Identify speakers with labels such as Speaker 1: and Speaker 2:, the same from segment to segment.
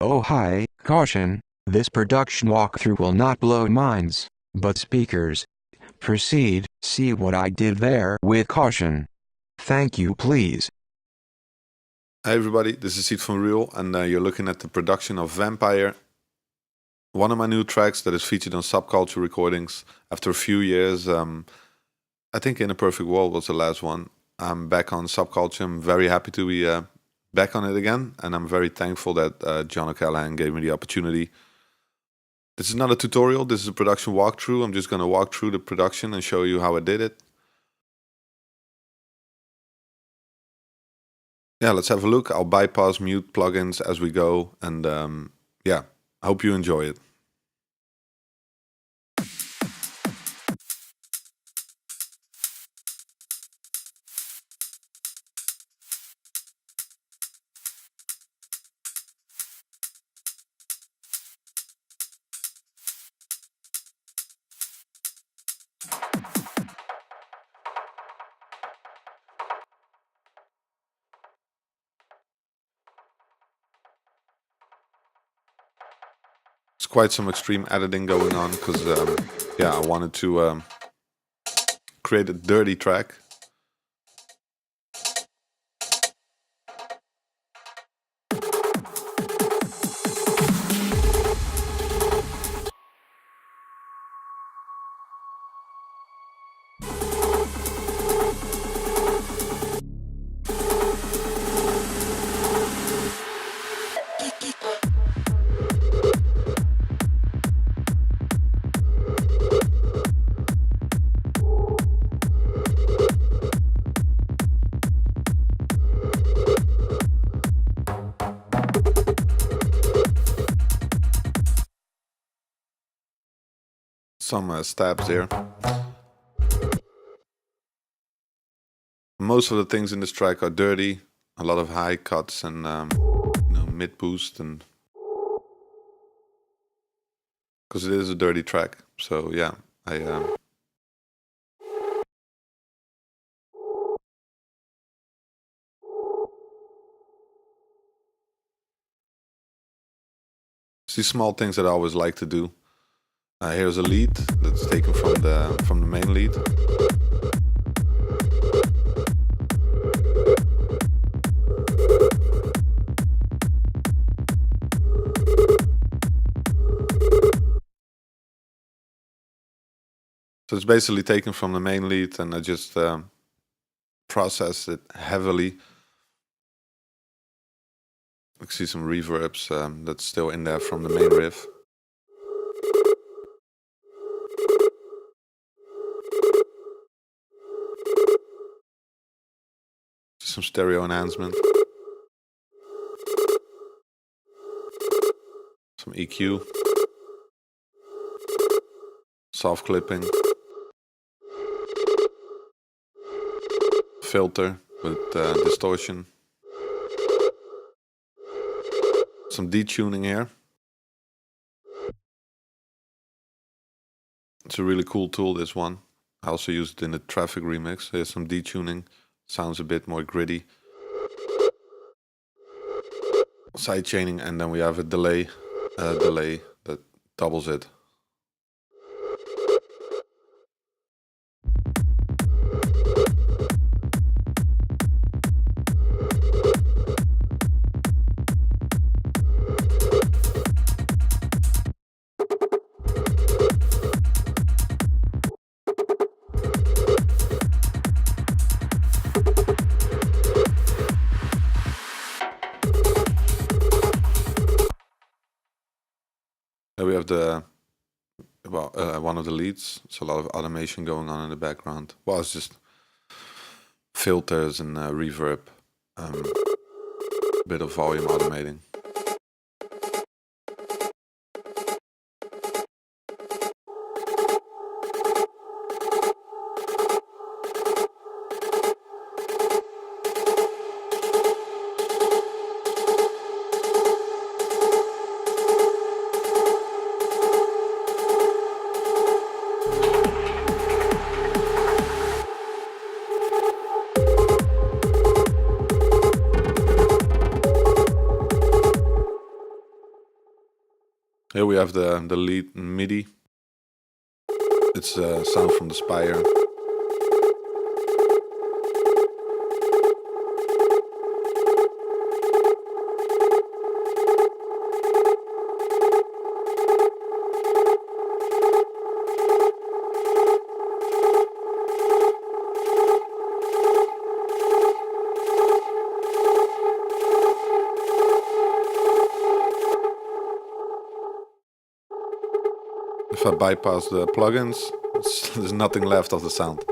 Speaker 1: Oh hi, caution, this production walkthrough will not blow minds, but speakers. Proceed, see what I did there with caution. Thank you please.
Speaker 2: Hi everybody, this is Sied van Riel and you're looking at the production of Vampire, one of my new tracks that is featured on Subculture recordings. After a few years, I think In a Perfect World was the last one. I'm back on Subculture. I'm very happy to be back on it again, and I'm very thankful that John O'Callaghan gave me the opportunity. This is not a tutorial, this is a production walkthrough. I'm just going to walk through the production and show you how I did it. Yeah, let's have a look. I'll bypass mute plugins as we go, and yeah, I hope you enjoy it. It's quite some extreme editing going on because, yeah, I wanted to create a dirty track. Some stabs there. Most of the things in this track are dirty. A lot of high cuts and mid boost, and because it is a dirty track. So yeah, see small things that I always like to do. Here's a lead that's taken from the main lead. So it's basically taken from the main lead, and I just process it heavily. I can see some reverbs that's still in there from the main riff. Some stereo enhancement, some EQ, soft clipping, filter with distortion, some detuning here. It's a really cool tool, this one. I also used it in the Traffic remix. Here's some detuning. Sounds a bit more gritty. Side chaining, and then we have a delay that doubles it. We have one of the leads. It's a lot of automation going on in the background. Well, it's just filters and reverb, a bit of volume automating. Here we have the lead MIDI. It's a sound from the Spire. If I bypass the plugins, there's nothing left of the sound.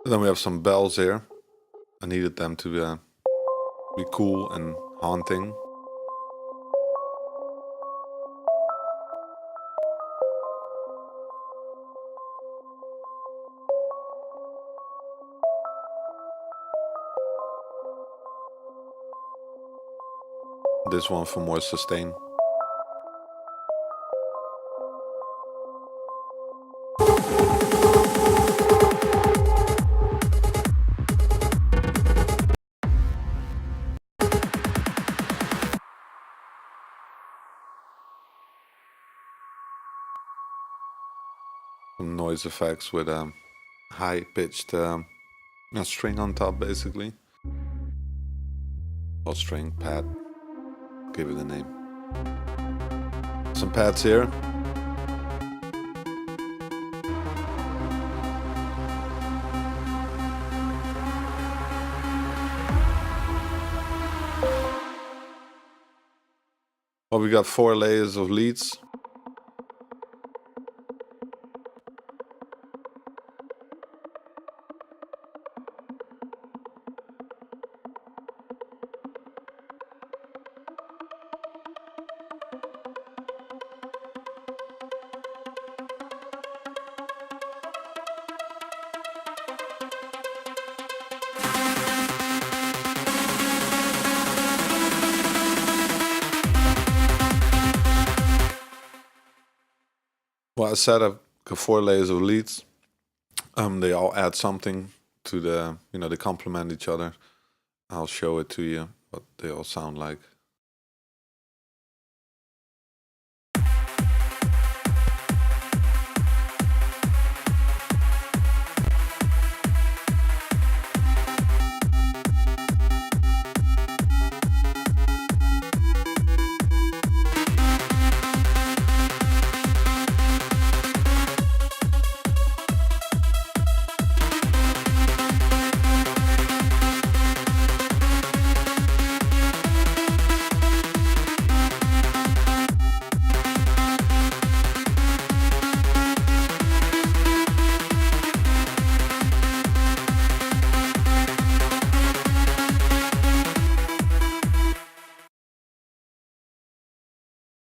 Speaker 2: Then we have some bells here. I needed them to be cool and haunting. This one for more sustain. Some noise effects with a high-pitched string on top, basically. Or string pad. Give it a name. Some pads here. Well, we got 4 layers of leads. Well, I said I've got 4 layers of leads. They all add something to the, they complement each other. I'll show it to you, what they all sound like.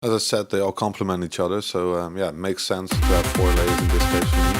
Speaker 2: As I said, they all complement each other, so yeah, it makes sense to have 4 layers in this case for me.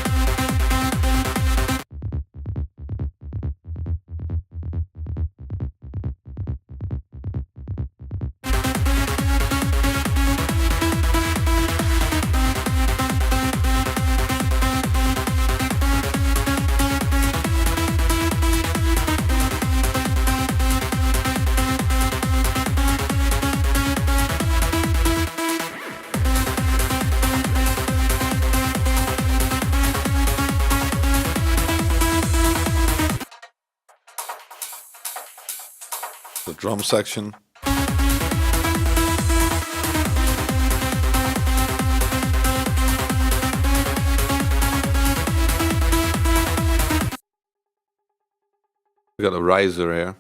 Speaker 2: The drum section. We got a riser here.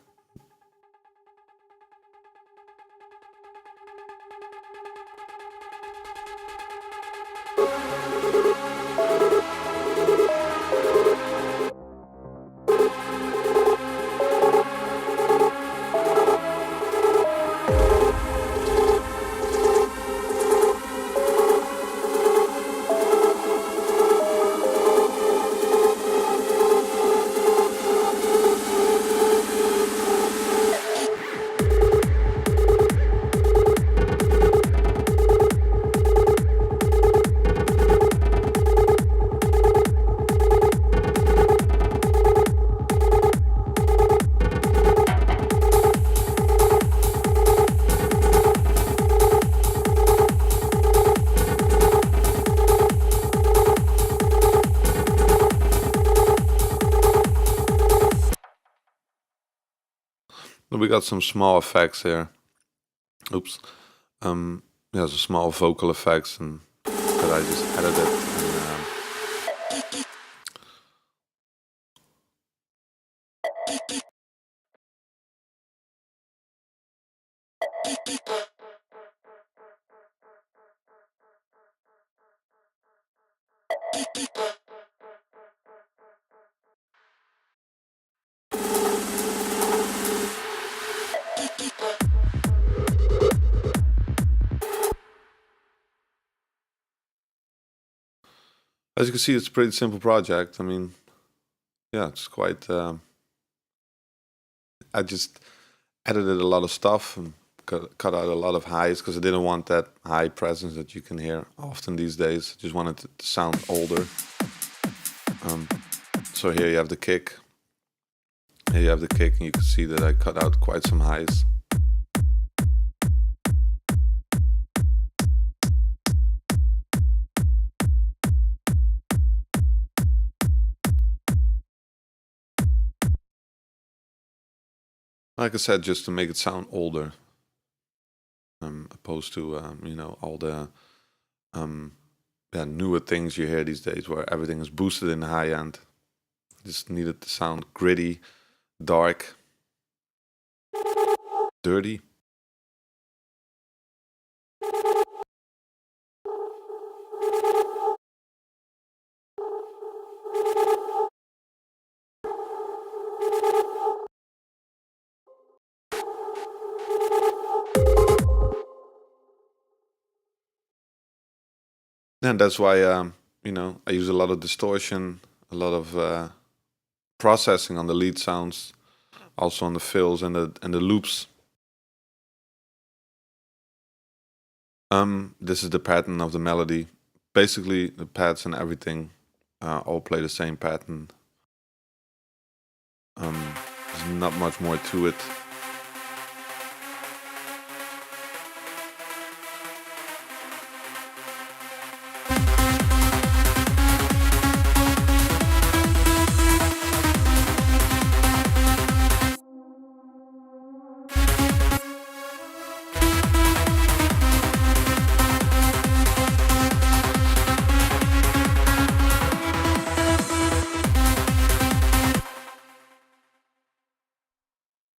Speaker 2: We got some small effects here. Oops. Yeah, some small vocal effects and that I just edited. As you can see, it's a pretty simple project. I mean, yeah, it's quite. I just edited a lot of stuff and cut out a lot of highs because I didn't want that high presence that you can hear often these days. I just wanted it to sound older. So here you have the kick. Here you have the kick, and you can see that I cut out quite some highs. Like I said, just to make it sound older, opposed to all the newer things you hear these days, where everything is boosted in the high end. Just needed to sound gritty, dark, dirty. And that's why I use a lot of distortion, a lot of processing on the lead sounds, also on the fills and the loops. This is the pattern of the melody. Basically, the pads and everything all play the same pattern. There's not much more to it.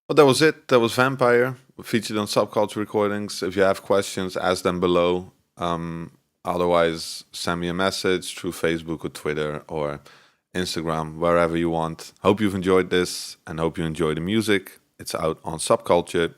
Speaker 2: Well, that was it. That was Vampire, featured on Subculture Recordings. If you have questions, ask them below. Otherwise, send me a message through Facebook or Twitter or Instagram, wherever you want. Hope you've enjoyed this and hope you enjoy the music. It's out on Subculture.